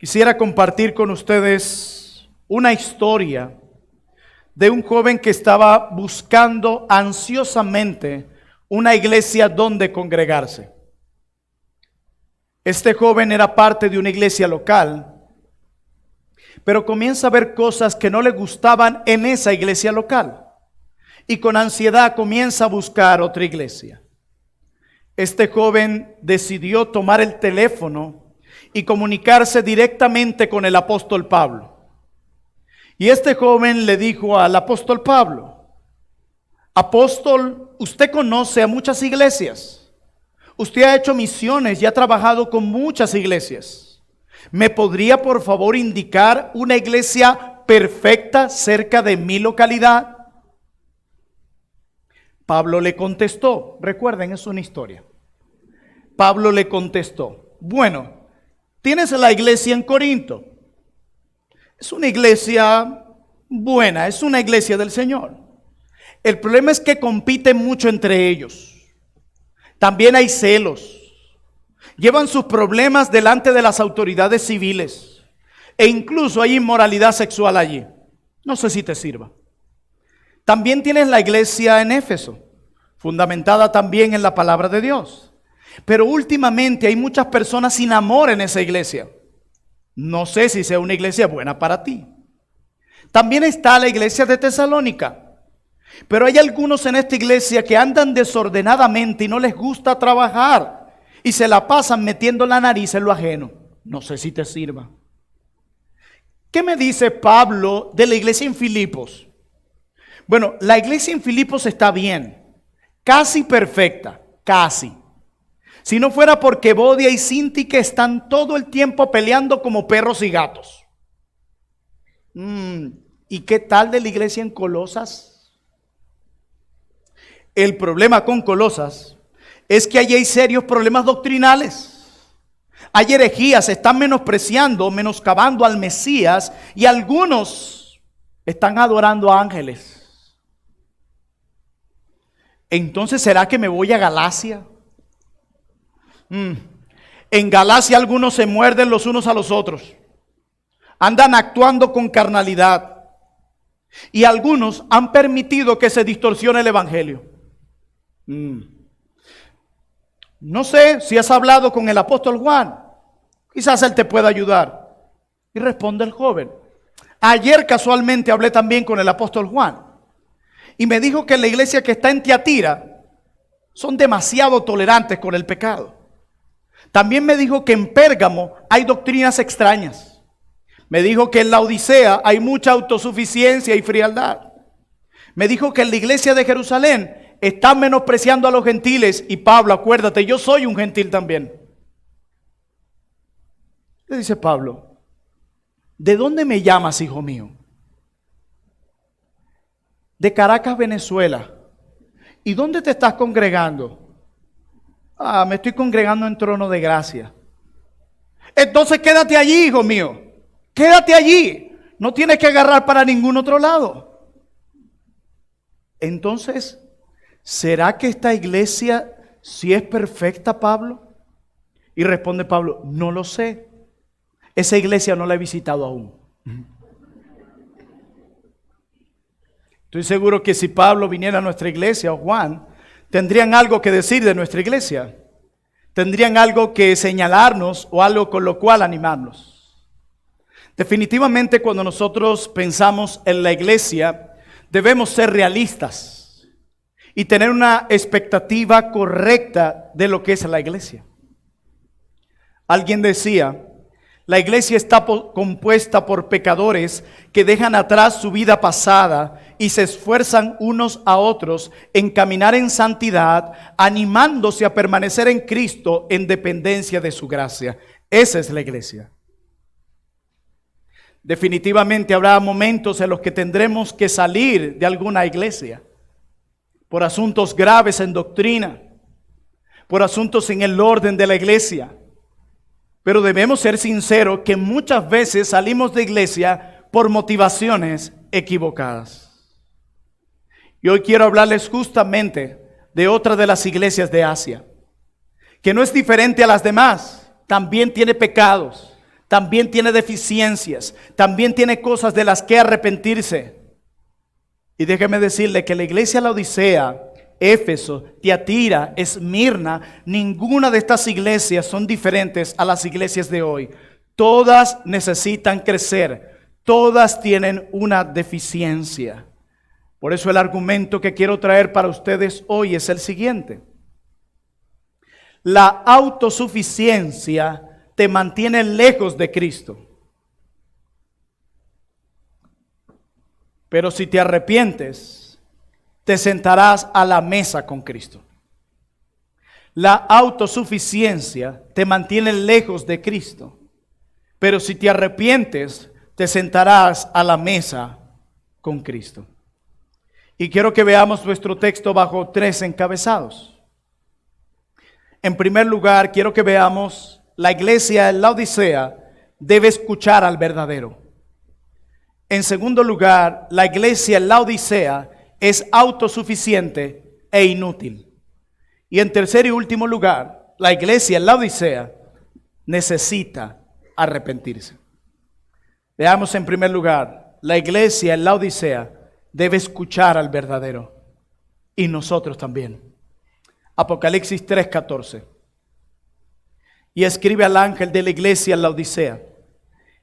Quisiera compartir con ustedes una historia de un joven que estaba buscando ansiosamente una iglesia donde congregarse. Este joven era parte de una iglesia local, pero comienza a ver cosas que no le gustaban en esa iglesia local y con ansiedad comienza a buscar otra iglesia. Este joven decidió tomar el teléfono y comunicarse directamente con el apóstol Pablo. Y este joven le dijo al apóstol Pablo: apóstol, usted conoce a muchas iglesias, usted ha hecho misiones y ha trabajado con muchas iglesias. ¿Me podría por favor indicar una iglesia perfecta cerca de mi localidad? Pablo le contestó, recuerden, es una historia. Pablo le contestó: bueno, tienes la iglesia en Corinto. Es una iglesia buena, es una iglesia del Señor. El problema es que compiten mucho entre ellos. También hay celos. Llevan sus problemas delante de las autoridades civiles. E incluso hay inmoralidad sexual allí. No sé si te sirva. También tienes la iglesia en Éfeso, fundamentada también en la palabra de Dios. Pero últimamente hay muchas personas sin amor en esa iglesia. No sé si sea una iglesia buena para ti. También está la iglesia de Tesalónica. Pero hay algunos en esta iglesia que andan desordenadamente y no les gusta trabajar y se la pasan metiendo la nariz en lo ajeno. No sé si te sirva. ¿Qué me dice Pablo de la iglesia en Filipos? Bueno, la iglesia en Filipos está bien, casi perfecta, casi. Si no fuera porque Evodia y Síntique están todo el tiempo peleando como perros y gatos. ¿Y qué tal de la iglesia en Colosas? El problema con Colosas es que allí hay serios problemas doctrinales. Hay herejías, están menospreciando, menoscabando al Mesías y algunos están adorando a ángeles. Entonces, ¿será que me voy a Galacia? En Galacia algunos se muerden los unos a los otros. Andan actuando con carnalidad. Y algunos han permitido que se distorsione el evangelio. No sé si has hablado con el apóstol Juan. Quizás él te pueda ayudar. Y responde el joven: ayer casualmente hablé también con el apóstol Juan. Y me dijo que en la iglesia que está en Tiatira son demasiado tolerantes con el pecado. También me dijo que en Pérgamo hay doctrinas extrañas. Me dijo que en la Odisea hay mucha autosuficiencia y frialdad. Me dijo que en la iglesia de Jerusalén están menospreciando a los gentiles. Y Pablo, acuérdate, yo soy un gentil también. Le dice Pablo: ¿de dónde me llamas, hijo mío? De Caracas, Venezuela. ¿Y dónde te estás congregando? Me estoy congregando en Trono de Gracia. Entonces quédate allí, hijo mío. Quédate allí. No tienes que agarrar para ningún otro lado. Entonces, ¿será que esta iglesia sí es perfecta, Pablo? Y responde Pablo: no lo sé. Esa iglesia no la he visitado aún. Estoy seguro que si Pablo viniera a nuestra iglesia, o Juan, tendrían algo que decir de nuestra iglesia. Tendrían algo que señalarnos o algo con lo cual animarnos. Definitivamente, cuando nosotros pensamos en la iglesia, debemos ser realistas y tener una expectativa correcta de lo que es la iglesia. Alguien decía: la iglesia está compuesta por pecadores que dejan atrás su vida pasada y se esfuerzan unos a otros en caminar en santidad, animándose a permanecer en Cristo en dependencia de su gracia. Esa es la iglesia. Definitivamente habrá momentos en los que tendremos que salir de alguna iglesia por asuntos graves en doctrina, por asuntos en el orden de la iglesia. Pero debemos ser sinceros que muchas veces salimos de iglesia por motivaciones equivocadas. Y hoy quiero hablarles justamente de otra de las iglesias de Asia, que no es diferente a las demás, también tiene pecados, también tiene deficiencias, también tiene cosas de las que arrepentirse. Y déjeme decirle que la iglesia de Laodicea, Éfeso, Tiatira, Esmirna, ninguna de estas iglesias son diferentes a las iglesias de hoy. Todas necesitan crecer, todas tienen una deficiencia. Por eso el argumento que quiero traer para ustedes hoy es el siguiente. La autosuficiencia te mantiene lejos de Cristo. Pero si te arrepientes, te sentarás a la mesa con Cristo. La autosuficiencia te mantiene lejos de Cristo. Pero si te arrepientes, te sentarás a la mesa con Cristo. Y quiero que veamos nuestro texto bajo 3 encabezados. En primer lugar, quiero que veamos la iglesia en Laodicea debe escuchar al verdadero. En segundo lugar, la iglesia en Laodicea es autosuficiente e inútil. Y en tercer y último lugar, la iglesia en Laodicea necesita arrepentirse. Veamos en primer lugar, la iglesia en Laodicea debe escuchar al verdadero. Y nosotros también. Apocalipsis 3:14. Y escribe al ángel de la iglesia en Laodicea: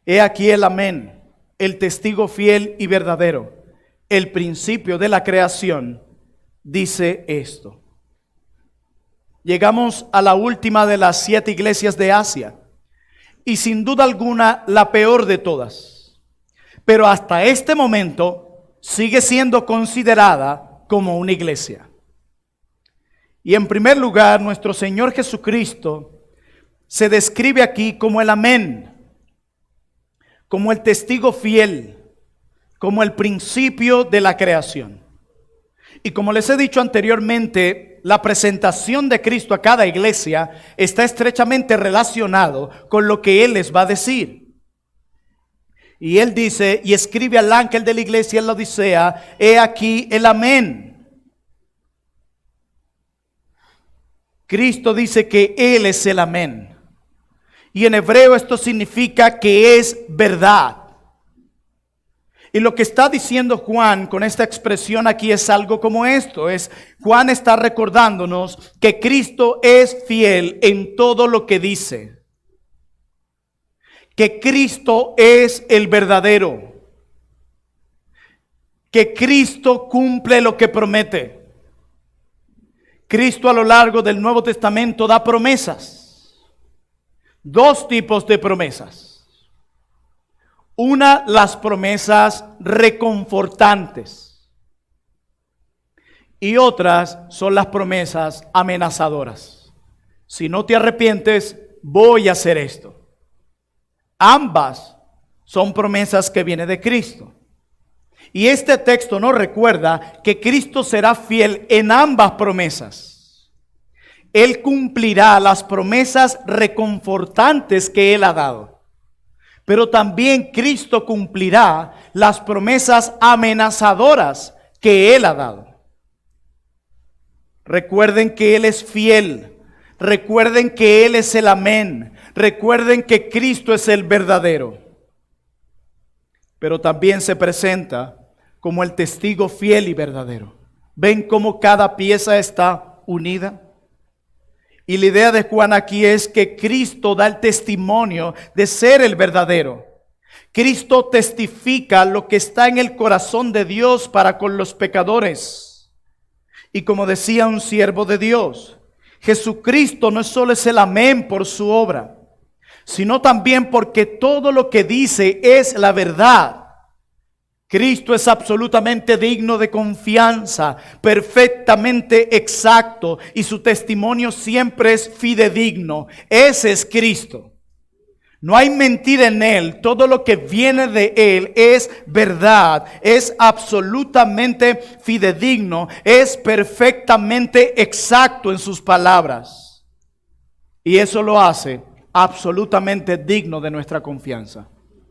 He aquí el amén, el testigo fiel y verdadero, el principio de la creación, dice esto. Llegamos a la última de las 7 iglesias de Asia, y sin duda alguna la peor de todas. Pero hasta este momento sigue siendo considerada como una iglesia. Y en primer lugar, nuestro Señor Jesucristo se describe aquí como el amén, como el testigo fiel, como el principio de la creación. Y como les he dicho anteriormente, la presentación de Cristo a cada iglesia está estrechamente relacionado con lo que Él les va a decir. Y Él dice, y escribe al ángel de la iglesia en Laodicea: He aquí el amén. Cristo dice que Él es el amén. Y en hebreo esto significa que es verdad. Y lo que está diciendo Juan con esta expresión aquí es algo como esto. Juan está recordándonos que Cristo es fiel en todo lo que dice. Que Cristo es el verdadero. Que Cristo cumple lo que promete. Cristo a lo largo del Nuevo Testamento da promesas. 2 tipos de promesas. Una, las promesas reconfortantes. Y otras son las promesas amenazadoras. Si no te arrepientes, voy a hacer esto. Ambas son promesas que vienen de Cristo. Y este texto nos recuerda que Cristo será fiel en ambas promesas. Él cumplirá las promesas reconfortantes que Él ha dado. Pero también Cristo cumplirá las promesas amenazadoras que Él ha dado. Recuerden que Él es fiel. Recuerden que Él es el amén. Recuerden que Cristo es el verdadero. Pero también se presenta como el testigo fiel y verdadero. ¿Ven cómo cada pieza está unida? Y la idea de Juan aquí es que Cristo da el testimonio de ser el verdadero. Cristo testifica lo que está en el corazón de Dios para con los pecadores. Y como decía un siervo de Dios, Jesucristo no solo es el amén por su obra, sino también porque todo lo que dice es la verdad. Cristo es absolutamente digno de confianza, perfectamente exacto, y su testimonio siempre es fidedigno. Ese es Cristo. No hay mentira en Él. Todo lo que viene de Él es verdad, es absolutamente fidedigno, es perfectamente exacto en sus palabras. Y eso lo hace absolutamente digno de nuestra confianza.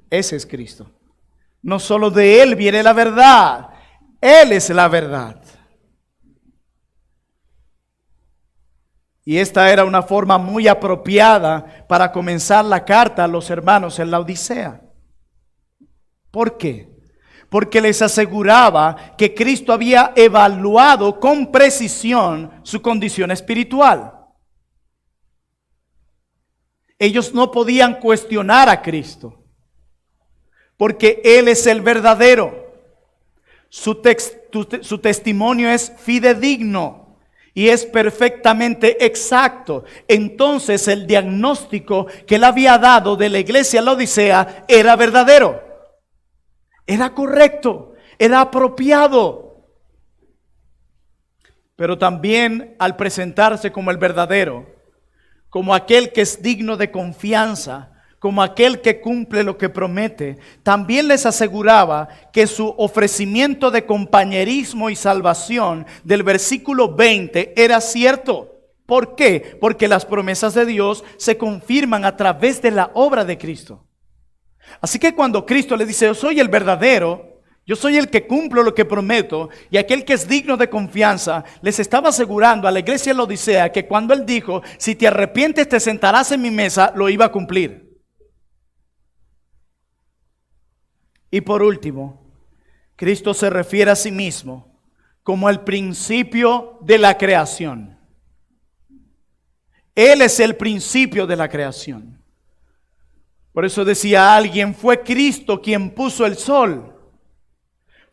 Ese es Cristo. No solo de Él viene la verdad, Él es la verdad. Y esta era una forma muy apropiada para comenzar la carta a los hermanos en la Odisea. ¿Por qué? Porque les aseguraba que Cristo había evaluado con precisión su condición espiritual. Ellos no podían cuestionar a Cristo, porque Él es el verdadero. Su testimonio es fidedigno y es perfectamente exacto. Entonces el diagnóstico que Él había dado de la iglesia en la Odisea era verdadero, era correcto, era apropiado. Pero también al presentarse como el verdadero, como aquel que es digno de confianza, como aquel que cumple lo que promete, también les aseguraba que su ofrecimiento de compañerismo y salvación del versículo 20 era cierto. ¿Por qué? Porque las promesas de Dios se confirman a través de la obra de Cristo. Así que cuando Cristo le dice, yo soy el verdadero, yo soy el que cumplo lo que prometo, y aquel que es digno de confianza, les estaba asegurando a la iglesia de la Odisea que cuando Él dijo, si te arrepientes te sentarás en mi mesa, lo iba a cumplir. Y por último, Cristo se refiere a sí mismo como el principio de la creación. Él es el principio de la creación. Por eso decía alguien, fue Cristo quien puso el sol.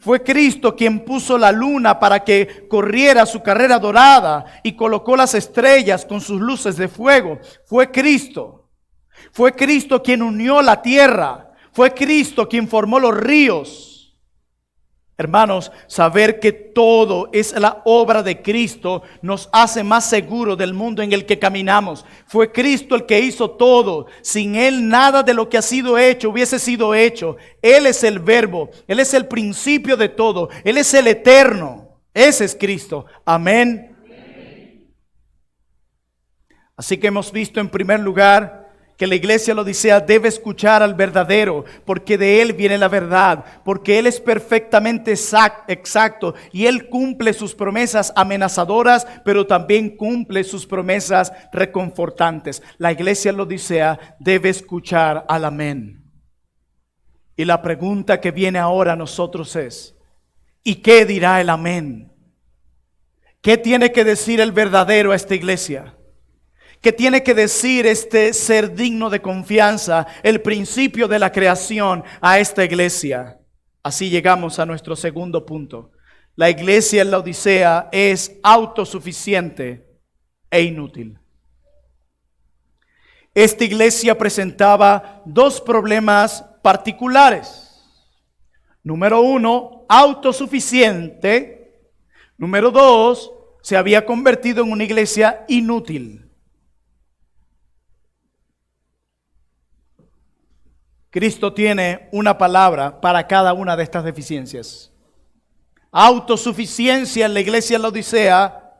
Fue Cristo quien puso la luna para que corriera su carrera dorada y colocó las estrellas con sus luces de fuego. Fue Cristo. Fue Cristo quien unió la tierra. Fue Cristo quien formó los ríos. Hermanos, saber que todo es la obra de Cristo nos hace más seguros del mundo en el que caminamos. Fue Cristo el que hizo todo. Sin Él nada de lo que ha sido hecho hubiese sido hecho. Él es el verbo. Él es el principio de todo. Él es el eterno. Ese es Cristo. Amén. Así que hemos visto en primer lugar que la iglesia de la Odisea debe escuchar al verdadero, porque de Él viene la verdad, porque Él es perfectamente exacto y Él cumple sus promesas amenazadoras, pero también cumple sus promesas reconfortantes. La iglesia de la Odisea debe escuchar al amén. Y la pregunta que viene ahora a nosotros es, ¿y qué dirá el amén? ¿Qué tiene que decir el verdadero a esta iglesia? ¿Qué tiene que decir este ser digno de confianza, el principio de la creación a esta iglesia? Así llegamos a nuestro segundo punto. La iglesia en la Odisea es autosuficiente e inútil. Esta iglesia presentaba dos problemas particulares. Número uno, autosuficiente. Número dos, se había convertido en una iglesia inútil. Cristo tiene una palabra para cada una de estas deficiencias. Autosuficiencia en la iglesia de la Odisea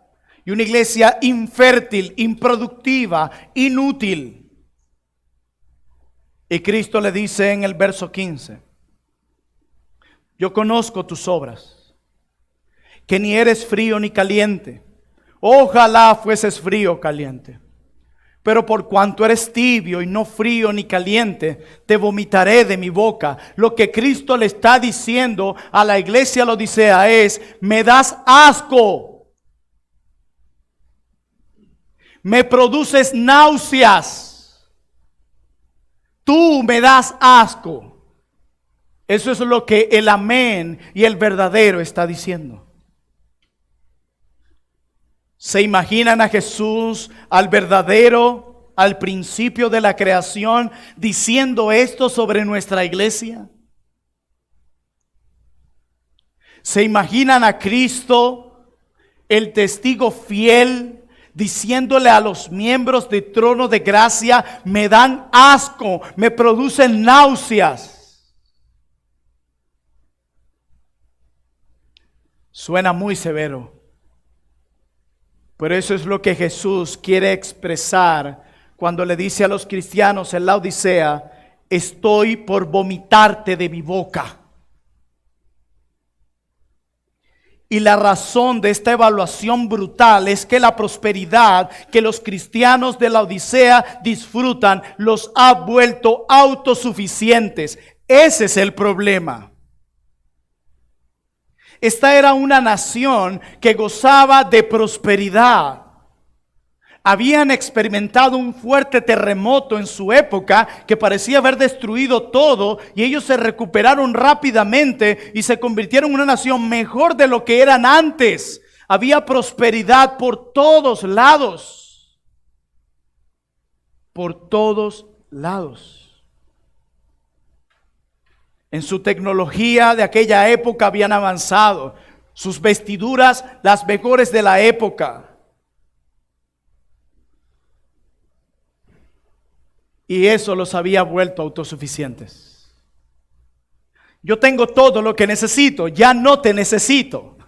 y una iglesia infértil, improductiva, inútil. Y Cristo le dice en el verso 15, yo conozco tus obras, que ni eres frío ni caliente. Ojalá fueses frío o caliente. Pero por cuanto eres tibio y no frío ni caliente, te vomitaré de mi boca. Lo que Cristo le está diciendo a la iglesia de la Odisea es, me das asco. Me produces náuseas. Tú me das asco. Eso es lo que el amén y el verdadero está diciendo. ¿Se imaginan a Jesús, al verdadero, al principio de la creación, diciendo esto sobre nuestra iglesia? ¿Se imaginan a Cristo, el testigo fiel, diciéndole a los miembros del trono de gracia, me dan asco, me producen náuseas? Suena muy severo. Pero eso es lo que Jesús quiere expresar cuando le dice a los cristianos en la Odisea, estoy por vomitarte de mi boca. Y la razón de esta evaluación brutal es que la prosperidad que los cristianos de la Odisea disfrutan los ha vuelto autosuficientes. Ese es el problema. Esta era una nación que gozaba de prosperidad. Habían experimentado un fuerte terremoto en su época que parecía haber destruido todo, y ellos se recuperaron rápidamente y se convirtieron en una nación mejor de lo que eran antes. Había prosperidad por todos lados. Por todos lados. En su tecnología de aquella época habían avanzado. Sus vestiduras, las mejores de la época. Y eso los había vuelto autosuficientes. Yo tengo todo lo que necesito, ya no te necesito.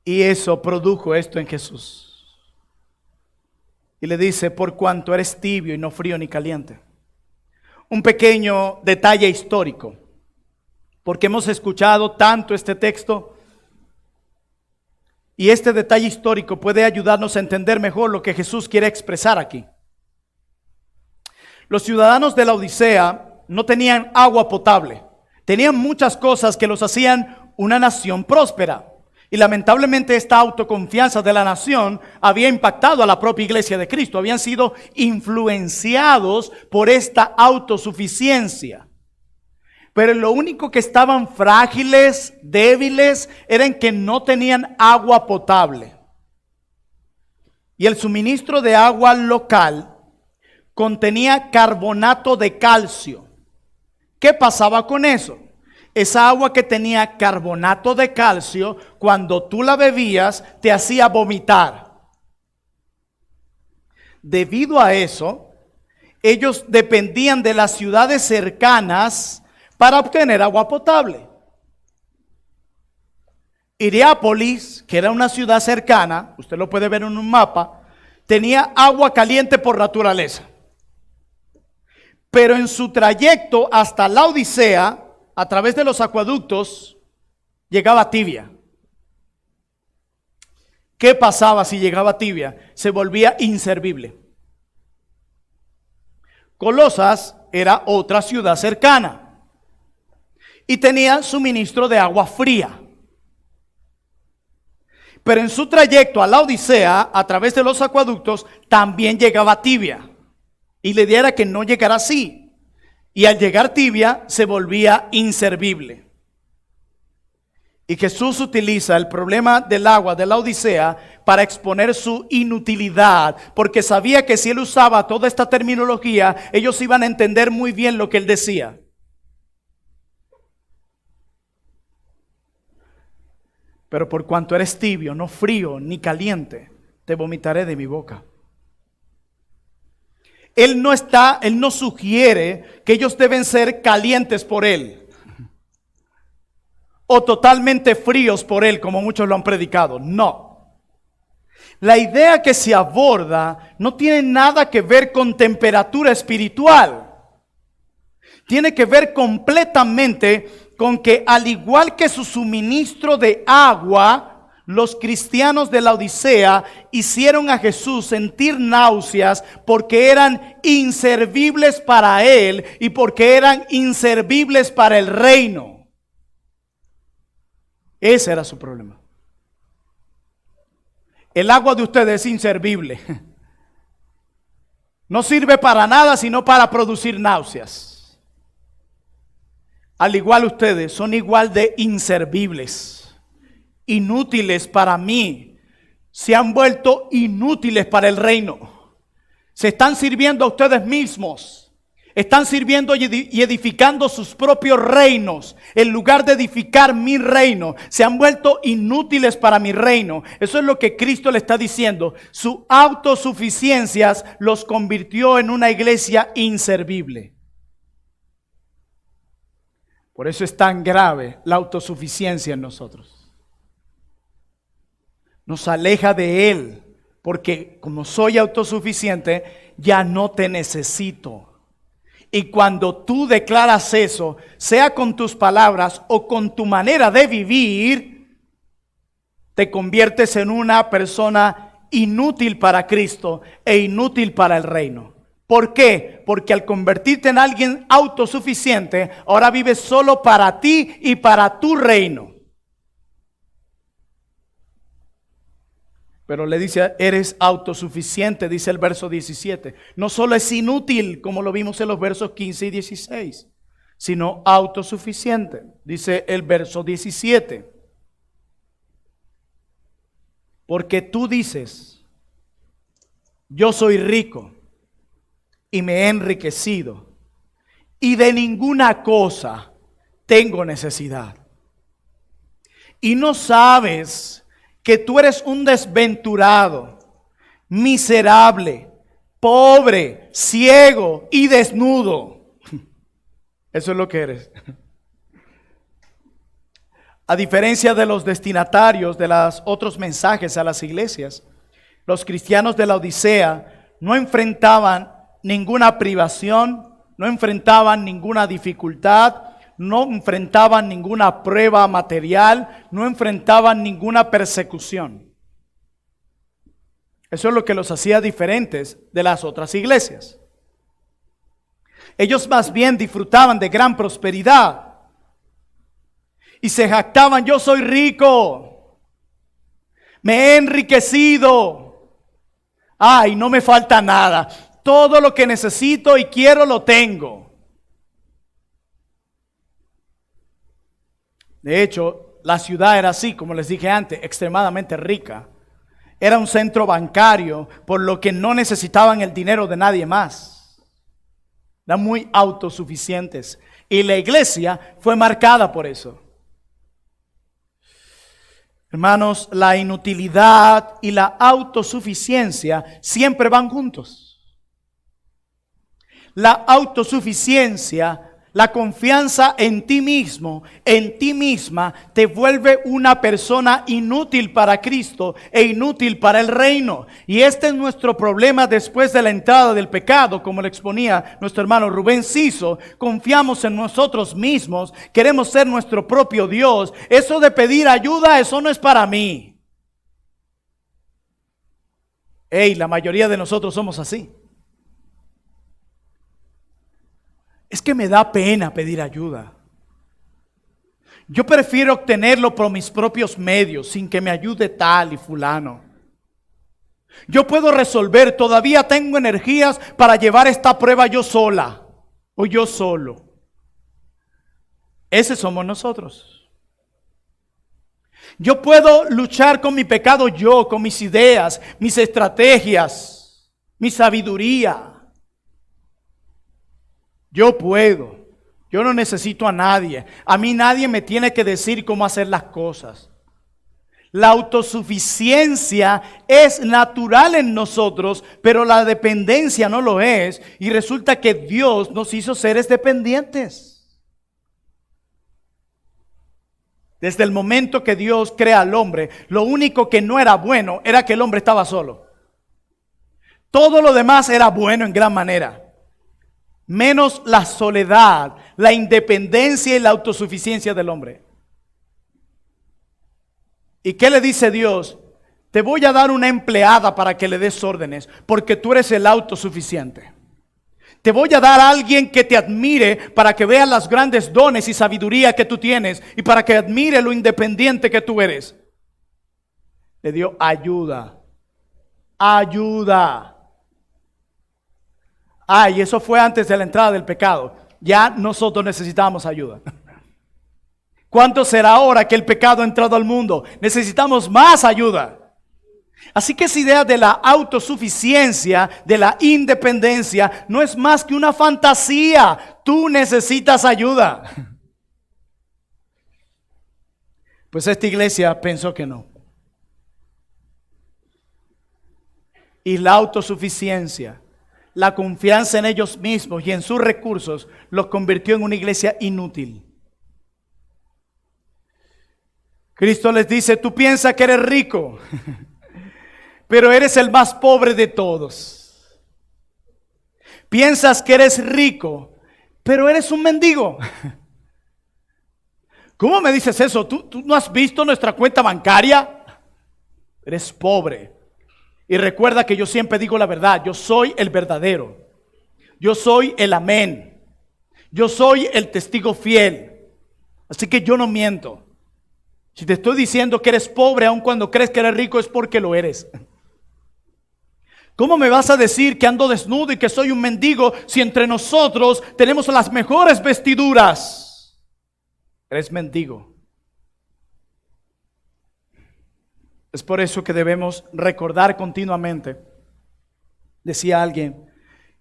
Y eso produjo esto en Jesús. Y le dice, por cuanto eres tibio y no frío ni caliente. Un pequeño detalle histórico, porque hemos escuchado tanto este texto. Y este detalle histórico puede ayudarnos a entender mejor lo que Jesús quiere expresar aquí. Los ciudadanos de la Odisea no tenían agua potable. Tenían muchas cosas que los hacían una nación próspera. Y lamentablemente esta autoconfianza de la nación había impactado a la propia iglesia de Cristo. Habían sido influenciados por esta autosuficiencia. Pero lo único que estaban frágiles, débiles, era en que no tenían agua potable. Y el suministro de agua local contenía carbonato de calcio. ¿Qué pasaba con eso? Esa agua que tenía carbonato de calcio, cuando tú la bebías, te hacía vomitar. Debido a eso, ellos dependían de las ciudades cercanas para obtener agua potable. Hierápolis, que era una ciudad cercana, usted lo puede ver en un mapa, tenía agua caliente por naturaleza. Pero en su trayecto hasta la Odisea, a través de los acueductos, llegaba tibia. ¿Qué pasaba si llegaba tibia? Se volvía inservible. Colosas era otra ciudad cercana y tenía suministro de agua fría. Pero en su trayecto a la Odisea, a través de los acueductos, también llegaba tibia. Y la idea era que no llegara así. Y al llegar tibia, se volvía inservible. Y Jesús utiliza el problema del agua de la Odisea para exponer su inutilidad, porque sabía que si él usaba toda esta terminología, ellos iban a entender muy bien lo que él decía. Pero por cuanto eres tibio, no frío ni caliente, te vomitaré de mi boca. Él no sugiere que ellos deben ser calientes por él o totalmente fríos por él, como muchos lo han predicado. No. La idea que se aborda no tiene nada que ver con temperatura espiritual. Tiene que ver completamente con que, al igual que su suministro de agua, los cristianos de la Odisea hicieron a Jesús sentir náuseas porque eran inservibles para él y porque eran inservibles para el reino. Ese era su problema. El agua de ustedes es inservible. No sirve para nada sino para producir náuseas. Al igual ustedes son igual de inservibles, inútiles para mí. Se han vuelto inútiles para el reino. Se están sirviendo a ustedes mismos. Están sirviendo y edificando sus propios reinos en lugar de edificar mi reino. Se han vuelto inútiles para mi reino. Eso es lo que Cristo le está diciendo. Su autosuficiencia los convirtió en una iglesia inservible. Por eso es tan grave la autosuficiencia en nosotros. Nos aleja de Él, porque como soy autosuficiente, ya no te necesito. Y cuando tú declaras eso, sea con tus palabras o con tu manera de vivir, te conviertes en una persona inútil para Cristo e inútil para el reino. ¿Por qué? Porque al convertirte en alguien autosuficiente, ahora vives solo para ti y para tu reino. Pero le dice, eres autosuficiente, dice el verso 17. No solo es inútil, como lo vimos en los versos 15 y 16, sino autosuficiente, dice el verso 17. Porque tú dices, yo soy rico y me he enriquecido, y de ninguna cosa tengo necesidad. Y no sabes que tú eres un desventurado, miserable, pobre, ciego y desnudo. Eso es lo que eres. A diferencia de los destinatarios de los otros mensajes a las iglesias, los cristianos de la Odisea no enfrentaban ninguna privación, no enfrentaban ninguna dificultad, no enfrentaban ninguna prueba material, no enfrentaban ninguna persecución. Eso es lo que los hacía diferentes de las otras iglesias. Ellos más bien disfrutaban de gran prosperidad y se jactaban: yo soy rico, me he enriquecido, ay, no me falta nada, todo lo que necesito y quiero lo tengo. De hecho, la ciudad era así, como les dije antes, extremadamente rica. Era un centro bancario, por lo que no necesitaban el dinero de nadie más. Eran muy autosuficientes. Y la iglesia fue marcada por eso. Hermanos, la inutilidad y la autosuficiencia siempre van juntos. La autosuficiencia, la confianza en ti mismo, en ti misma, te vuelve una persona inútil para Cristo e inútil para el reino. Y este es nuestro problema después de la entrada del pecado, como le exponía nuestro hermano Rubén Ciso. Confiamos en nosotros mismos, queremos ser nuestro propio Dios. Eso de pedir ayuda, eso no es para mí. La mayoría de nosotros somos así. Es que me da pena pedir ayuda. Yo prefiero obtenerlo por mis propios medios, sin que me ayude tal y fulano. Yo puedo resolver, todavía tengo energías para llevar esta prueba yo sola o yo solo. Ese somos nosotros. Yo puedo luchar con mi pecado yo, con mis ideas, mis estrategias, mi sabiduría. Yo puedo, yo no necesito a nadie. A mí nadie me tiene que decir cómo hacer las cosas. La autosuficiencia es natural en nosotros, pero la dependencia no lo es. Y resulta que Dios nos hizo seres dependientes. Desde el momento que Dios crea al hombre, lo único que no era bueno era que el hombre estaba solo. Todo lo demás era bueno en gran manera, menos la soledad, la independencia y la autosuficiencia del hombre. ¿Y qué le dice Dios? Te voy a dar una empleada para que le des órdenes, porque tú eres el autosuficiente. Te voy a dar a alguien que te admire para que vea los grandes dones y sabiduría que tú tienes y para que admire lo independiente que tú eres. Le dio ayuda. Ayuda. Y eso fue antes de la entrada del pecado. Ya nosotros necesitamos ayuda. ¿Cuánto será ahora que el pecado ha entrado al mundo? Necesitamos más ayuda. Así que esa idea de la autosuficiencia, de la independencia, no es más que una fantasía. Tú necesitas ayuda. Pues esta iglesia pensó que no. Y la autosuficiencia, la confianza en ellos mismos y en sus recursos los convirtió en una iglesia inútil. Cristo les dice: tú piensas que eres rico, pero eres el más pobre de todos. Piensas que eres rico, pero eres un mendigo. ¿Cómo me dices eso? ¿Tú no has visto nuestra cuenta bancaria? Eres pobre. Y recuerda que yo siempre digo la verdad. Yo soy el verdadero. Yo soy el amén. Yo soy el testigo fiel. Así que yo no miento. Si te estoy diciendo que eres pobre, aun cuando crees que eres rico, es porque lo eres. ¿Cómo me vas a decir que ando desnudo y que soy un mendigo si entre nosotros tenemos las mejores vestiduras? Eres mendigo. Es por eso que debemos recordar continuamente, decía alguien,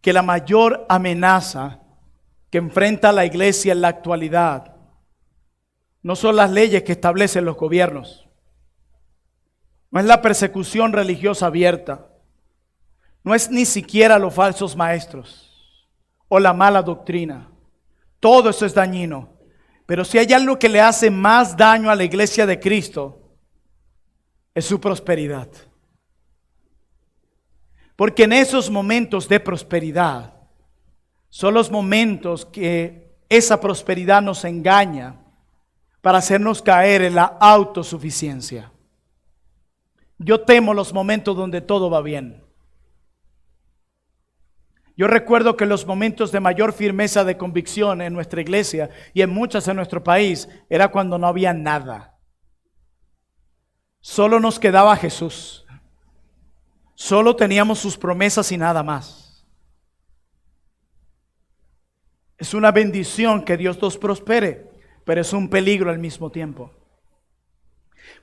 que la mayor amenaza que enfrenta la iglesia en la actualidad no son las leyes que establecen los gobiernos, no es la persecución religiosa abierta, no es ni siquiera los falsos maestros o la mala doctrina. Todo eso es dañino. Pero si hay algo que le hace más daño a la iglesia de Cristo, es su prosperidad. Porque en esos momentos de prosperidad, son los momentos que esa prosperidad nos engaña para hacernos caer en la autosuficiencia. Yo temo los momentos donde todo va bien. Yo recuerdo que los momentos de mayor firmeza de convicción en nuestra iglesia y en muchas en nuestro país era cuando no había nada. Solo nos quedaba Jesús. Solo teníamos sus promesas y nada más. Es una bendición que Dios nos prospere, pero es un peligro al mismo tiempo.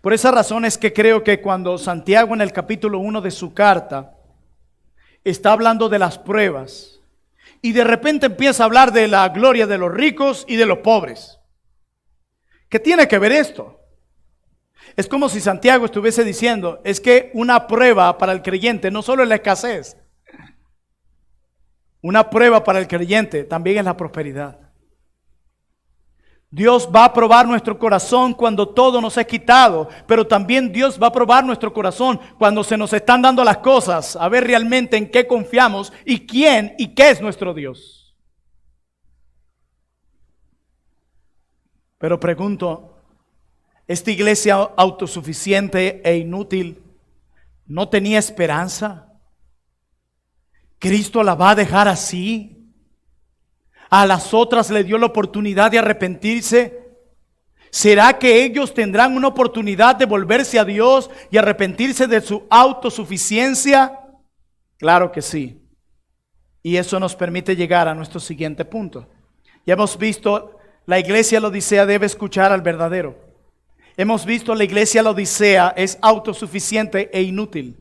Por esa razón es que creo que cuando Santiago en el capítulo 1 de su carta está hablando de las pruebas y de repente empieza a hablar de la gloria de los ricos y de los pobres. ¿Qué tiene que ver esto? Es como si Santiago estuviese diciendo, es que una prueba para el creyente no solo es la escasez, una prueba para el creyente también es la prosperidad. Dios va a probar nuestro corazón cuando todo nos es quitado, pero también Dios va a probar nuestro corazón cuando se nos están dando las cosas, a ver realmente en qué confiamos y quién y qué es nuestro Dios. Pero pregunto, ¿esta iglesia autosuficiente e inútil no tenía esperanza? ¿Cristo la va a dejar así? ¿A las otras le dio la oportunidad de arrepentirse? ¿Será que ellos tendrán una oportunidad de volverse a Dios y arrepentirse de su autosuficiencia? Claro que sí. Y eso nos permite llegar a nuestro siguiente punto. Ya hemos visto, la iglesia laodicea debe escuchar al verdadero. Hemos visto, la iglesia laodicea es autosuficiente e inútil.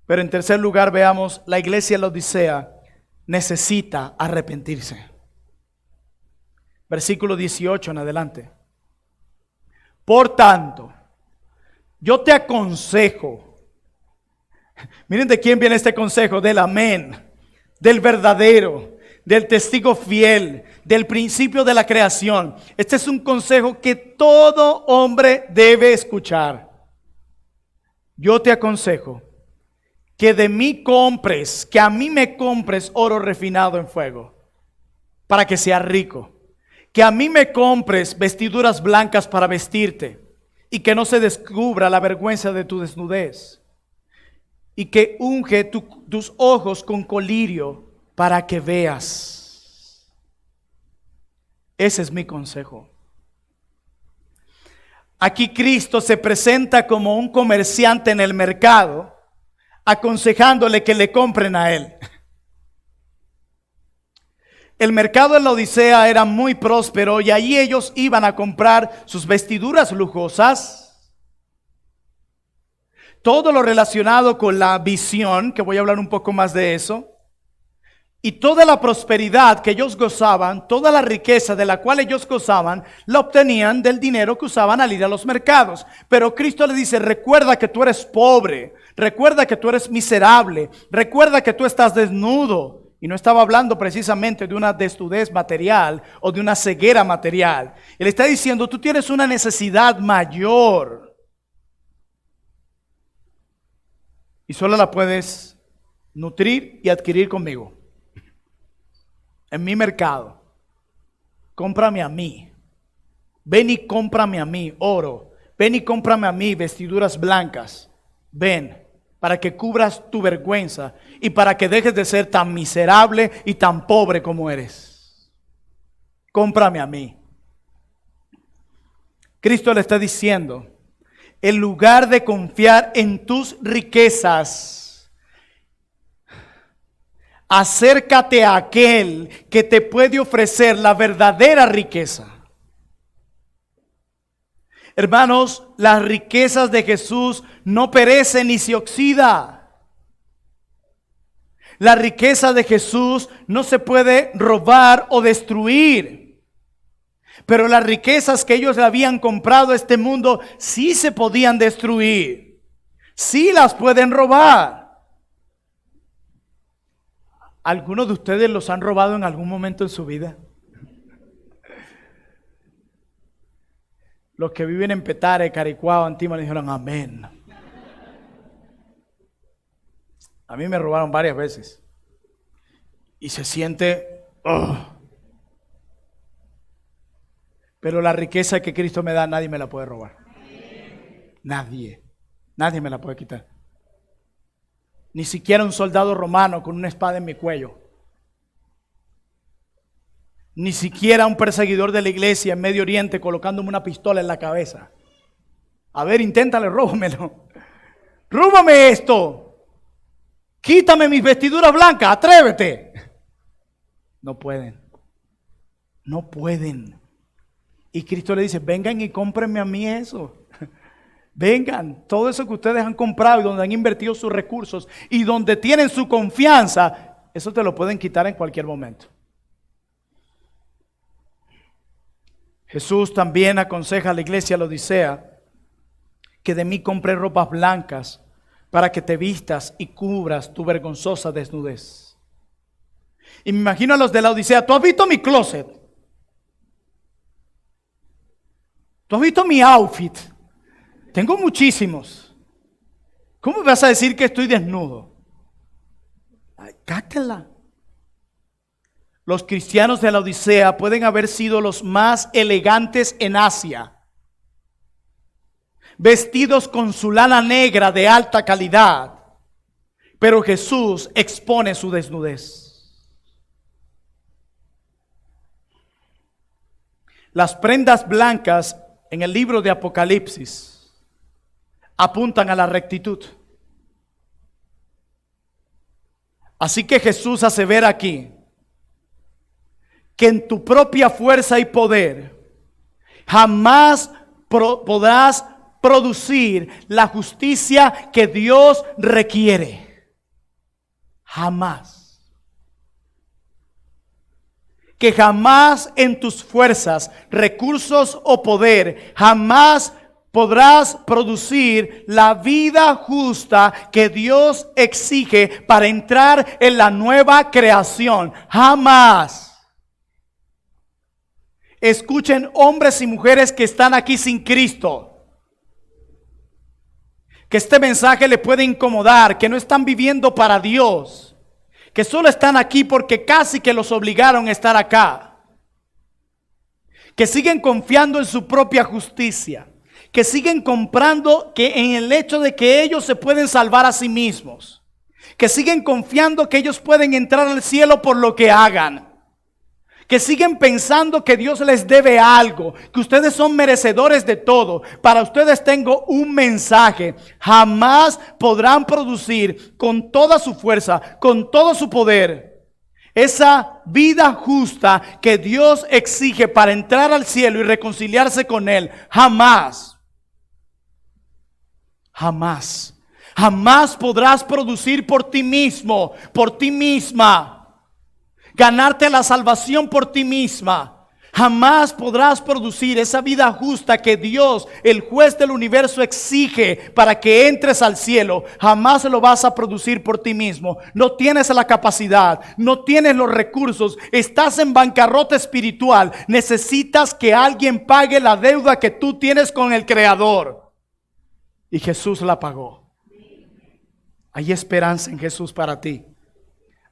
Pero en tercer lugar, veamos, la iglesia laodicea necesita arrepentirse. Versículo 18 en adelante. Por tanto, yo te aconsejo. Miren de quién viene este consejo: del amén, del verdadero, del testigo fiel, del principio de la creación. Este es un consejo que todo hombre debe escuchar. Yo te aconsejo que de mí compres, que a mí me compres oro refinado en fuego, para que seas rico. Que a mí me compres vestiduras blancas para vestirte y que no se descubra la vergüenza de tu desnudez. Y que unge tus ojos con colirio para que veas. Ese es mi consejo. Aquí Cristo se presenta como un comerciante en el mercado, aconsejándole que le compren a él. El mercado de la Odisea era muy próspero y allí ellos iban a comprar sus vestiduras lujosas. Todo lo relacionado con la visión, que voy a hablar un poco más de eso. Y toda la prosperidad que ellos gozaban, toda la riqueza de la cual ellos gozaban, la obtenían del dinero que usaban al ir a los mercados. Pero Cristo le dice, recuerda que tú eres pobre, recuerda que tú eres miserable, recuerda que tú estás desnudo. Y no estaba hablando precisamente de una desnudez material o de una ceguera material. Él está diciendo, tú tienes una necesidad mayor. Y solo la puedes nutrir y adquirir conmigo. En mi mercado. cómprame a mí. Ven y cómprame a mí oro. Ven y cómprame a mí vestiduras blancas. Ven, para que cubras tu vergüenza y para que dejes de ser tan miserable y tan pobre como eres. Cómprame a mí. Cristo le está diciendo, en lugar de confiar en tus riquezas, acércate a aquel que te puede ofrecer la verdadera riqueza. Hermanos, las riquezas de Jesús no perecen ni se oxida. La riqueza de Jesús no se puede robar o destruir. Pero las riquezas que ellos le habían comprado a este mundo sí se podían destruir. Sí las pueden robar. ¿Algunos de ustedes los han robado en algún momento en su vida? Los que viven en Petare, Caricuao, Antigua le dijeron amén. A mí me robaron varias veces. Y se siente... Pero la riqueza que Cristo me da, nadie me la puede robar. Nadie. Nadie me la puede quitar. Ni siquiera un soldado romano con una espada en mi cuello. Ni siquiera un perseguidor de la iglesia en Medio Oriente colocándome una pistola en la cabeza. A ver, inténtale, róbamelo. Róbame esto. Quítame mis vestiduras blancas, atrévete. No pueden. No pueden. Y Cristo le dice, vengan y cómprenme a mí eso. Vengan, todo eso que ustedes han comprado y donde han invertido sus recursos y donde tienen su confianza, eso te lo pueden quitar en cualquier momento. Jesús también aconseja a la iglesia de la Odisea que de mí compre ropas blancas para que te vistas y cubras tu vergonzosa desnudez. Y me imagino a los de la Odisea, ¿tú has visto mi closet? ¿Tú has visto mi outfit? Tengo muchísimos. ¿Cómo vas a decir que estoy desnudo? Ay, cátela. Los cristianos de la Odisea pueden haber sido los más elegantes en Asia, vestidos con su lana negra de alta calidad, pero Jesús expone su desnudez. Las prendas blancas en el libro de Apocalipsis apuntan a la rectitud. Así que Jesús asevera aquí que en tu propia fuerza y poder jamás podrás producir la justicia que Dios requiere. Jamás. Que jamás en tus fuerzas, recursos o poder, jamás podrás producir la vida justa que Dios exige para entrar en la nueva creación. Jamás. Escuchen, hombres y mujeres que están aquí sin Cristo, que este mensaje le puede incomodar, que no están viviendo para Dios, que solo están aquí porque casi que los obligaron a estar acá, que siguen confiando en su propia justicia, que siguen comprando que en el hecho de que ellos se pueden salvar a sí mismos, que siguen confiando que ellos pueden entrar al cielo por lo que hagan, que siguen pensando que Dios les debe algo, que ustedes son merecedores de todo. Para ustedes tengo un mensaje: jamás podrán producir con toda su fuerza, con todo su poder, esa vida justa que Dios exige para entrar al cielo y reconciliarse con Él. Jamás. Jamás. Jamás podrás producir por ti mismo, por ti misma, ganarte la salvación por ti misma. Jamás podrás producir esa vida justa que Dios, el juez del universo, exige para que entres al cielo. Jamás lo vas a producir por ti mismo. No tienes la capacidad, no tienes los recursos, estás en bancarrota espiritual. Necesitas que alguien pague la deuda que tú tienes con el Creador. Y Jesús la pagó. Hay esperanza en Jesús para ti.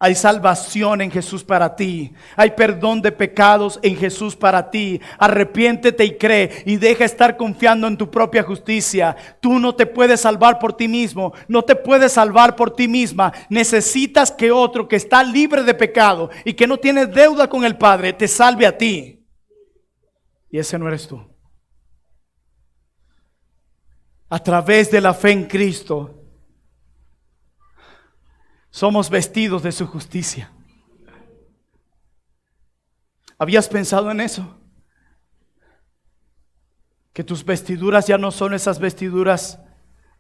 Hay salvación en Jesús para ti. Hay perdón de pecados en Jesús para ti. Arrepiéntete y cree y deja estar confiando en tu propia justicia. Tú no te puedes salvar por ti mismo. No te puedes salvar por ti misma. Necesitas que otro que está libre de pecado y que no tiene deuda con el Padre te salve a ti. Y ese no eres tú. A través de la fe en Cristo somos vestidos de su justicia. ¿Habías pensado en eso? Que tus vestiduras ya no son esas vestiduras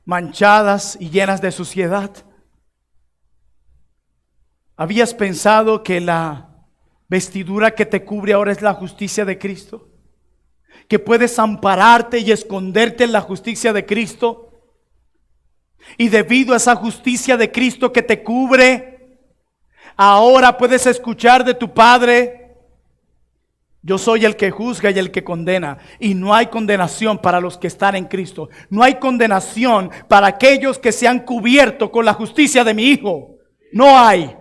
manchadas y llenas de suciedad. ¿Habías pensado que la vestidura que te cubre ahora es la justicia de Cristo? Que puedes ampararte y esconderte en la justicia de Cristo. Y debido a esa justicia de Cristo que te cubre, ahora puedes escuchar de tu Padre: yo soy el que juzga y el que condena. Y no hay condenación para los que están en Cristo. No hay condenación para aquellos que se han cubierto con la justicia de mi Hijo. No hay.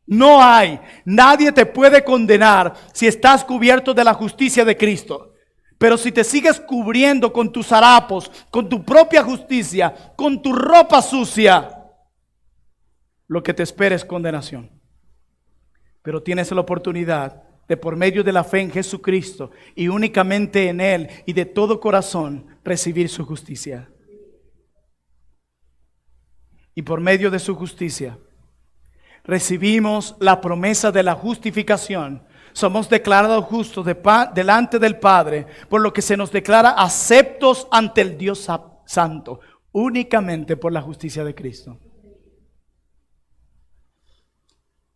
No hay. Nadie te puede condenar si estás cubierto de la justicia de Cristo. Pero si te sigues cubriendo con tus harapos, con tu propia justicia, con tu ropa sucia, lo que te espera es condenación. Pero tienes la oportunidad de, por medio de la fe en Jesucristo y únicamente en Él y de todo corazón, recibir su justicia. Y por medio de su justicia recibimos la promesa de la justificación. Somos declarados justos delante del Padre, por lo que se nos declara aceptos ante el Dios Santo, únicamente por la justicia de Cristo.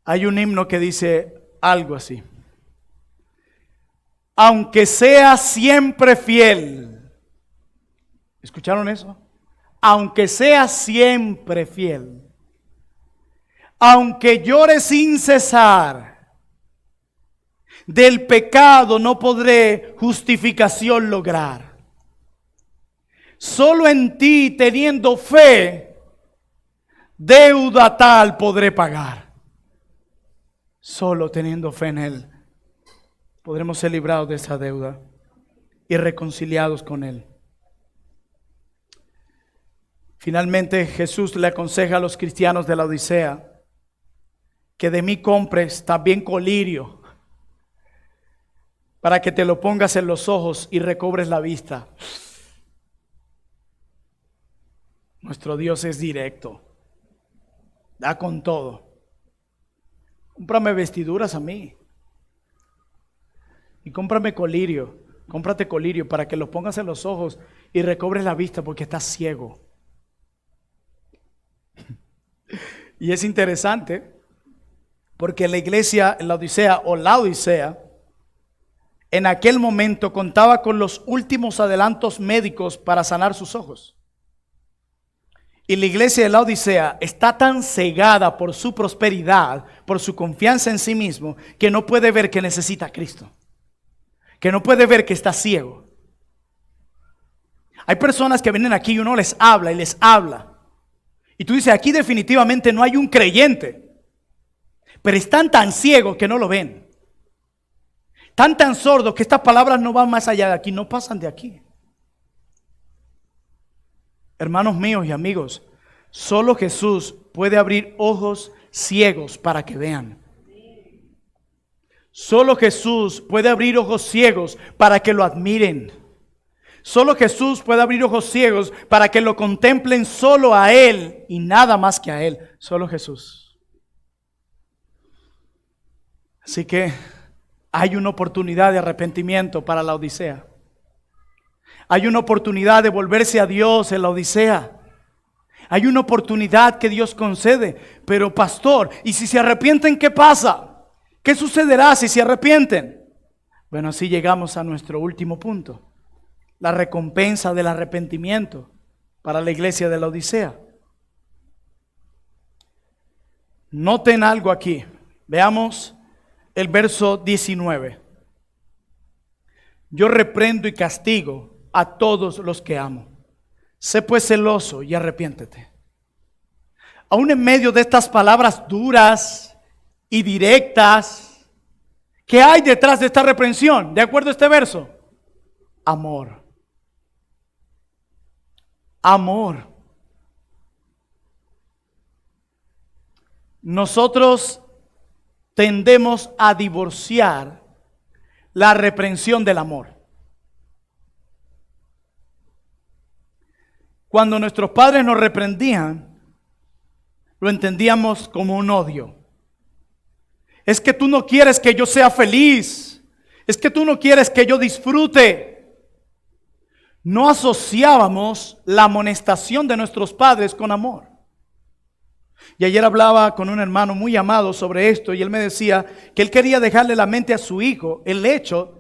Hay un himno que dice algo así: aunque sea siempre fiel. ¿Escucharon eso? Aunque sea siempre fiel. Aunque llore sin cesar, del pecado no podré justificación lograr. Solo en ti, teniendo fe, deuda tal podré pagar. Solo teniendo fe en Él podremos ser librados de esa deuda y reconciliados con Él. Finalmente, Jesús le aconseja a los cristianos de la Odisea que de mí compres también colirio, para que te lo pongas en los ojos y recobres la vista. Nuestro Dios es directo, da con todo. Cómprame vestiduras a mí y cómprame colirio. Cómprate colirio para que lo pongas en los ojos y recobres la vista, porque estás ciego. Y es interesante porque la iglesia, la Odisea o la Odisea, en aquel momento contaba con los últimos adelantos médicos para sanar sus ojos. Y la iglesia de la Odisea está tan cegada por su prosperidad, por su confianza en sí mismo, que no puede ver que necesita a Cristo. Que no puede ver que está ciego. Hay personas que vienen aquí y uno les habla y les habla. Y tú dices, aquí definitivamente no hay un creyente. Pero están tan ciegos que no lo ven. Tan sordos que estas palabras no van más allá de aquí, no pasan de aquí. Hermanos míos y amigos, solo Jesús puede abrir ojos ciegos para que vean. Solo Jesús puede abrir ojos ciegos para que lo admiren. Solo Jesús puede abrir ojos ciegos para que lo contemplen solo a Él y nada más que a Él. Solo Jesús. Así que hay una oportunidad de arrepentimiento para la Odisea. Hay una oportunidad de volverse a Dios en la Odisea. Hay una oportunidad que Dios concede. Pero pastor, ¿y si se arrepienten qué pasa? ¿Qué sucederá si se arrepienten? Bueno, así llegamos a nuestro último punto. La recompensa del arrepentimiento para la iglesia de la Odisea. Noten algo aquí. Veamos el verso 19. Yo reprendo y castigo a todos los que amo. Sé pues celoso y arrepiéntete. Aún en medio de estas palabras duras y directas. ¿Qué hay detrás de esta reprensión? De acuerdo a este verso, amor. Amor. Nosotros tendemos a divorciar la reprensión del amor. Cuando nuestros padres nos reprendían, lo entendíamos como un odio. Es que tú no quieres que yo sea feliz. Es que tú no quieres que yo disfrute. No asociábamos la amonestación de nuestros padres con amor. Y ayer hablaba con un hermano muy amado sobre esto y él me decía que él quería dejarle la mente a su hijo el hecho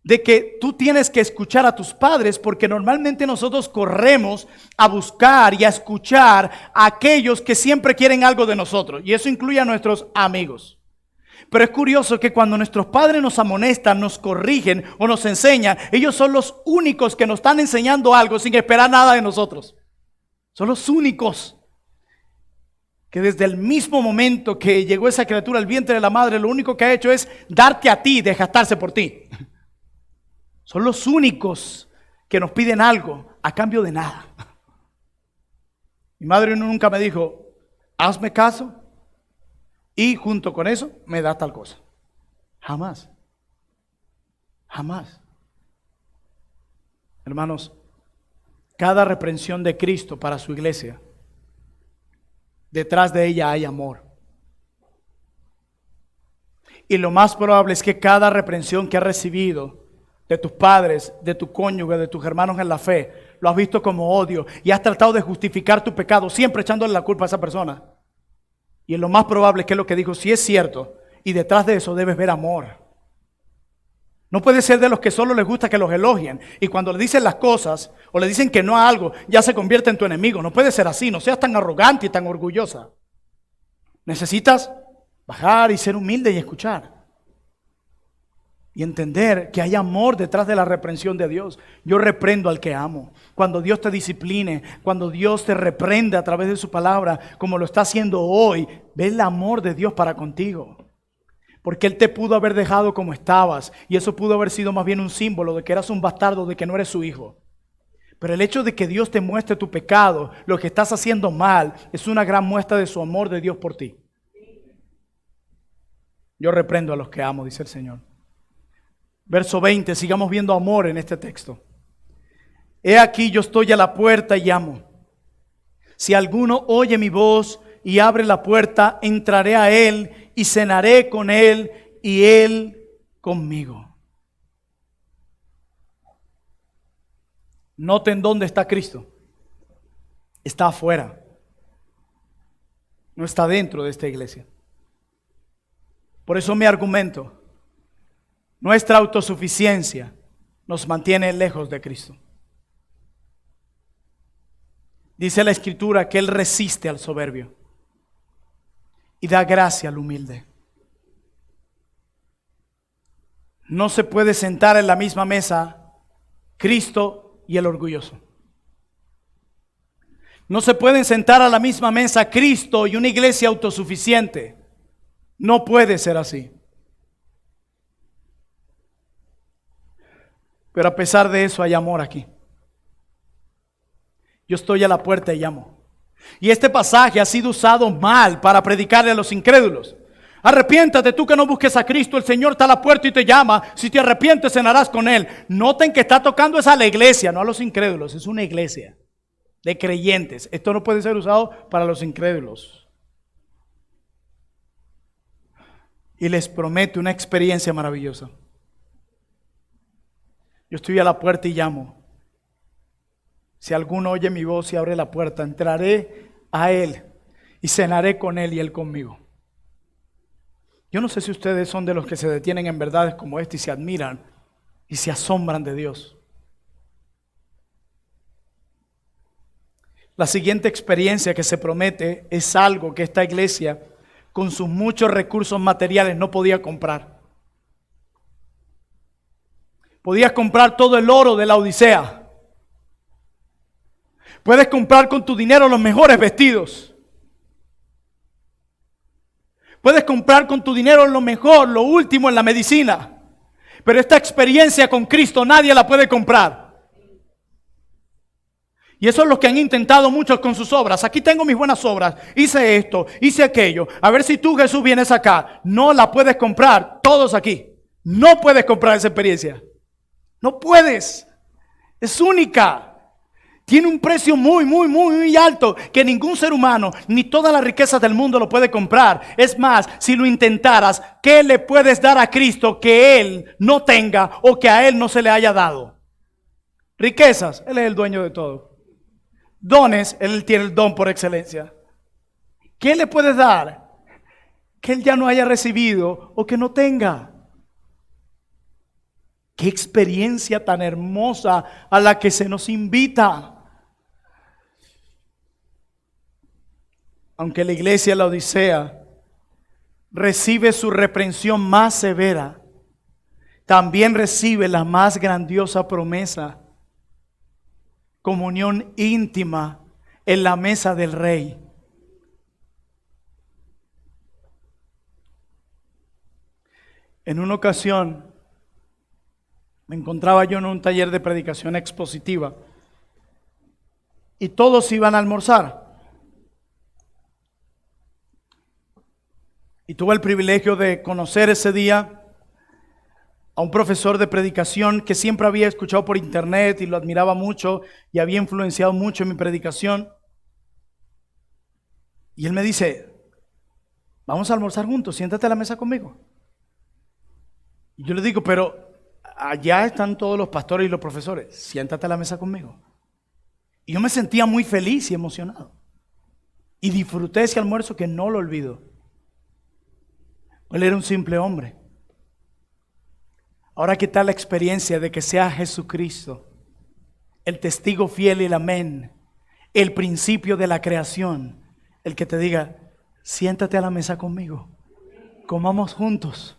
de que tú tienes que escuchar a tus padres, porque normalmente nosotros corremos a buscar y a escuchar a aquellos que siempre quieren algo de nosotros, y eso incluye a nuestros amigos. Pero es curioso que cuando nuestros padres nos amonestan, nos corrigen o nos enseñan, ellos son los únicos que nos están enseñando algo sin esperar nada de nosotros. Son los únicos que desde el mismo momento que llegó esa criatura al vientre de la madre, lo único que ha hecho es darte a ti, desgastarse por ti. Son los únicos que nos piden algo a cambio de nada. Mi madre nunca me dijo, hazme caso y junto con eso me da tal cosa. Jamás. Jamás. Hermanos, cada reprensión de Cristo para su iglesia, detrás de ella hay amor. Y lo más probable es que cada reprensión que has recibido de tus padres, de tu cónyuge, de tus hermanos en la fe, lo has visto como odio y has tratado de justificar tu pecado, siempre echándole la culpa a esa persona. Y lo más probable es que lo que dijo sí es cierto, y detrás de eso debes ver amor. No puedes ser de los que solo les gusta que los elogien, y cuando le dicen las cosas o le dicen que no a algo, ya se convierte en tu enemigo. No puede ser así, no seas tan arrogante y tan orgullosa. Necesitas bajar y ser humilde y escuchar. Y entender que hay amor detrás de la reprensión de Dios. Yo reprendo al que amo. Cuando Dios te discipline, cuando Dios te reprende a través de su palabra, como lo está haciendo hoy, ve el amor de Dios para contigo. Porque Él te pudo haber dejado como estabas, y eso pudo haber sido más bien un símbolo de que eras un bastardo, de que no eres su hijo. Pero el hecho de que Dios te muestre tu pecado, lo que estás haciendo mal, es una gran muestra de su amor de Dios por ti. Yo reprendo a los que amo, dice el Señor. Verso 20, sigamos viendo amor en este texto. He aquí yo estoy a la puerta y llamo. Si alguno oye mi voz y abre la puerta, entraré a él y cenaré con él y él conmigo. Noten dónde está Cristo. Está afuera. No está dentro de esta iglesia. Por eso mi argumento. Nuestra autosuficiencia nos mantiene lejos de Cristo. Dice la Escritura que Él resiste al soberbio y da gracia al humilde. No se puede sentar en la misma mesa Cristo y el orgulloso. No se pueden sentar a la misma mesa Cristo y una iglesia autosuficiente. No puede ser así. Pero a pesar de eso hay amor aquí. Yo estoy a la puerta y llamo. Y este pasaje ha sido usado mal para predicarle a los incrédulos. Arrepiéntate tú que no busques a Cristo, el Señor está a la puerta y te llama. Si te arrepientes cenarás con Él. Noten que está tocando es a la iglesia, no a los incrédulos. Es una iglesia de creyentes. Esto no puede ser usado para los incrédulos. Y les prometo una experiencia maravillosa. Yo estoy a la puerta y llamo. Si alguno oye mi voz y abre la puerta, entraré a él y cenaré con él y él conmigo. Yo no sé si ustedes son de los que se detienen en verdades como esta y se admiran y se asombran de Dios. La siguiente experiencia que se promete es algo que esta iglesia, con sus muchos recursos materiales, no podía comprar. Podías comprar todo el oro de la Odisea. Puedes comprar con tu dinero los mejores vestidos. Puedes comprar con tu dinero lo mejor, lo último en la medicina. Pero esta experiencia con Cristo nadie la puede comprar. Y eso es lo que han intentado muchos con sus obras. Aquí tengo mis buenas obras. Hice esto, hice aquello. A ver si tú, Jesús, vienes acá. No la puedes comprar. Todos aquí. No puedes comprar esa experiencia. No puedes. Es única. Tiene un precio muy, muy, muy, muy alto que ningún ser humano ni toda la riqueza del mundo lo puede comprar. Es más, si lo intentaras, ¿qué le puedes dar a Cristo que Él no tenga o que a Él no se le haya dado? Riquezas, Él es el dueño de todo. Dones, Él tiene el don por excelencia. ¿Qué le puedes dar que Él ya no haya recibido o que no tenga? Qué experiencia tan hermosa a la que se nos invita. Aunque la iglesia de la Odisea recibe su reprensión más severa, también recibe la más grandiosa promesa: comunión íntima en la mesa del Rey. En una ocasión me encontraba yo en un taller de predicación expositiva y todos iban a almorzar. Y tuve el privilegio de conocer ese día a un profesor de predicación que siempre había escuchado por internet y lo admiraba mucho y había influenciado mucho en mi predicación. Y él me dice: vamos a almorzar juntos, siéntate a la mesa conmigo. Y yo le digo: pero allá están todos los pastores y los profesores, siéntate a la mesa conmigo. Y yo me sentía muy feliz y emocionado. Y disfruté ese almuerzo que no lo olvido. Él era un simple hombre. Ahora, ¿qué tal la experiencia de que sea Jesucristo, el testigo fiel y el amén, el principio de la creación, el que te diga: siéntate a la mesa conmigo, comamos juntos?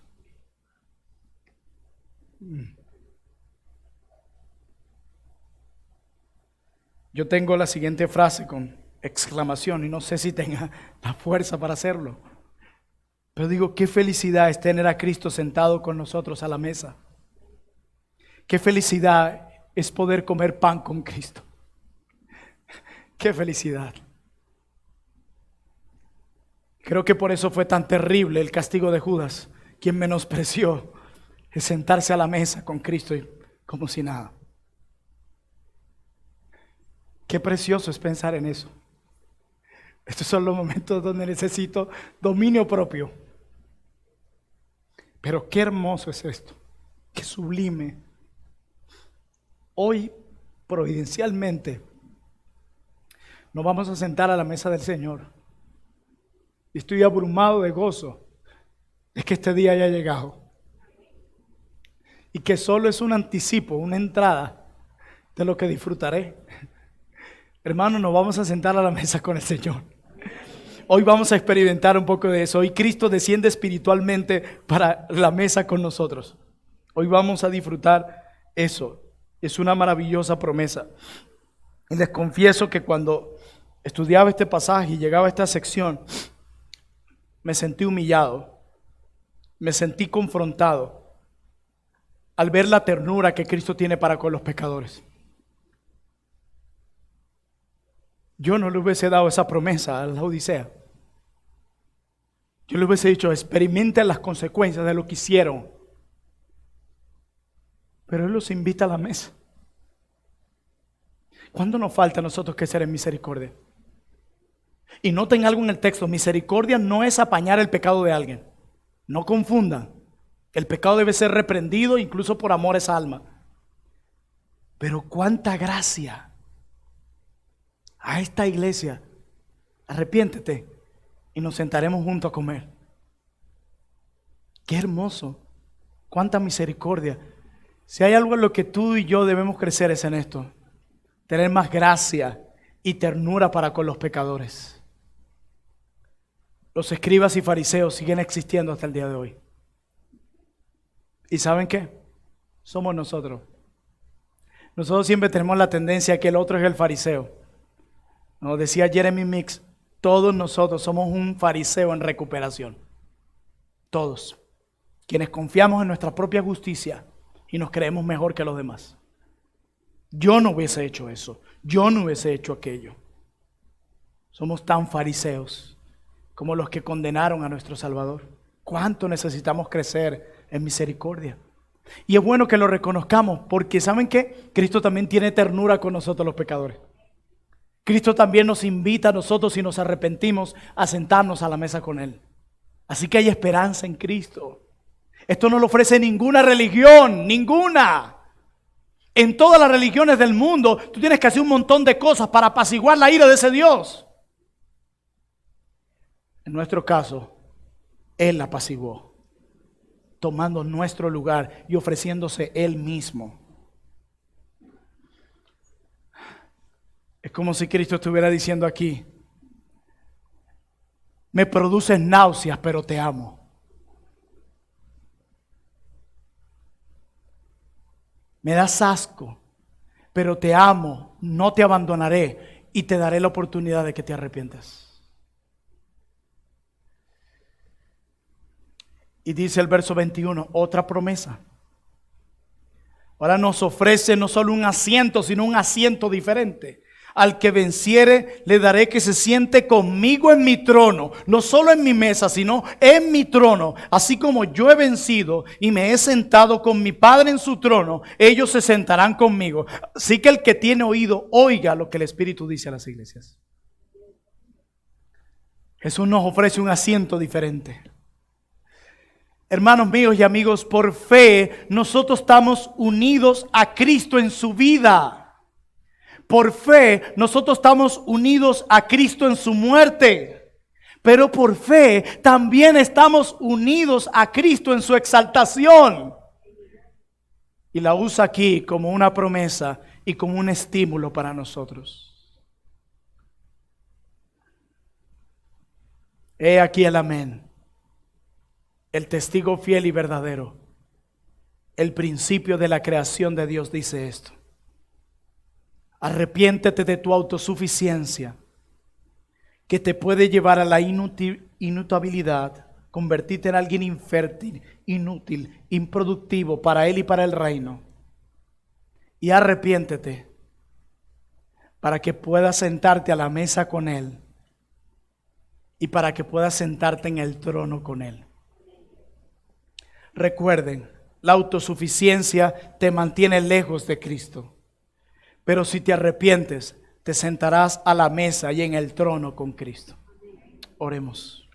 Yo tengo la siguiente frase con exclamación y no sé si tenga la fuerza para hacerlo. Pero digo, qué felicidad es tener a Cristo sentado con nosotros a la mesa. Qué felicidad es poder comer pan con Cristo. Qué felicidad. Creo que por eso fue tan terrible el castigo de Judas, quien menospreció el sentarse a la mesa con Cristo y como si nada. Qué precioso es pensar en eso. Estos son los momentos donde necesito dominio propio. Pero qué hermoso es esto, qué sublime. Hoy, providencialmente, nos vamos a sentar a la mesa del Señor. Y estoy abrumado de gozo de que este día haya llegado. Y que solo es un anticipo, una entrada de lo que disfrutaré. Hermanos, nos vamos a sentar a la mesa con el Señor. Hoy vamos a experimentar un poco de eso. Hoy Cristo desciende espiritualmente para la mesa con nosotros. Hoy vamos a disfrutar eso. Es una maravillosa promesa. Y les confieso que cuando estudiaba este pasaje y llegaba a esta sección, me sentí humillado, me sentí confrontado al ver la ternura que Cristo tiene para con los pecadores. Yo no le hubiese dado esa promesa a la Odisea. Yo le hubiese dicho: experimenten las consecuencias de lo que hicieron. Pero Él los invita a la mesa. ¿Cuándo nos falta a nosotros crecer en misericordia? Y noten algo en el texto: misericordia no es apañar el pecado de alguien. No confundan. El pecado debe ser reprendido incluso por amor a esa alma. Pero cuánta gracia a esta iglesia. Arrepiéntete y nos sentaremos juntos a comer. Qué hermoso. Cuánta misericordia. Si hay algo en lo que tú y yo debemos crecer es en esto: tener más gracia y ternura para con los pecadores. Los escribas y fariseos siguen existiendo hasta el día de hoy. ¿Y saben qué? Somos nosotros. Nosotros siempre tenemos la tendencia a que el otro es el fariseo. Nos decía Jeremy Mix: todos nosotros somos un fariseo en recuperación. Todos. Quienes confiamos en nuestra propia justicia y nos creemos mejor que los demás. Yo no hubiese hecho eso. Yo no hubiese hecho aquello. Somos tan fariseos como los que condenaron a nuestro Salvador. ¿Cuánto necesitamos crecer en misericordia? Y es bueno que lo reconozcamos porque ¿saben qué? Cristo también tiene ternura con nosotros los pecadores. Cristo también nos invita a nosotros, si nos arrepentimos, a sentarnos a la mesa con Él. Así que hay esperanza en Cristo. Esto no lo ofrece ninguna religión, ninguna. En todas las religiones del mundo, tú tienes que hacer un montón de cosas para apaciguar la ira de ese Dios. En nuestro caso, Él la apaciguó, tomando nuestro lugar y ofreciéndose Él mismo. Es como si Cristo estuviera diciendo aquí: me produces náuseas, pero te amo. Me das asco, pero te amo, no te abandonaré y te daré la oportunidad de que te arrepientas. Y dice el verso 21, otra promesa. Ahora nos ofrece no solo un asiento, sino un asiento diferente. Al que venciere, le daré que se siente conmigo en mi trono. No solo en mi mesa, sino en mi trono. Así como yo he vencido y me he sentado con mi Padre en su trono, ellos se sentarán conmigo. Así que el que tiene oído, oiga lo que el Espíritu dice a las iglesias. Jesús nos ofrece un asiento diferente. Hermanos míos y amigos, por fe nosotros estamos unidos a Cristo en su vida. Por fe nosotros estamos unidos a Cristo en su muerte. Pero por fe también estamos unidos a Cristo en su exaltación. Y la usa aquí como una promesa y como un estímulo para nosotros. He aquí el amén. El testigo fiel y verdadero. El principio de la creación de Dios dice esto. Arrepiéntete de tu autosuficiencia, que te puede llevar a la inutabilidad, convertirte en alguien infértil, inútil, improductivo para Él y para el reino. Y arrepiéntete para que puedas sentarte a la mesa con Él y para que puedas sentarte en el trono con Él. Recuerden, la autosuficiencia te mantiene lejos de Cristo. Pero si te arrepientes, te sentarás a la mesa y en el trono con Cristo. Oremos.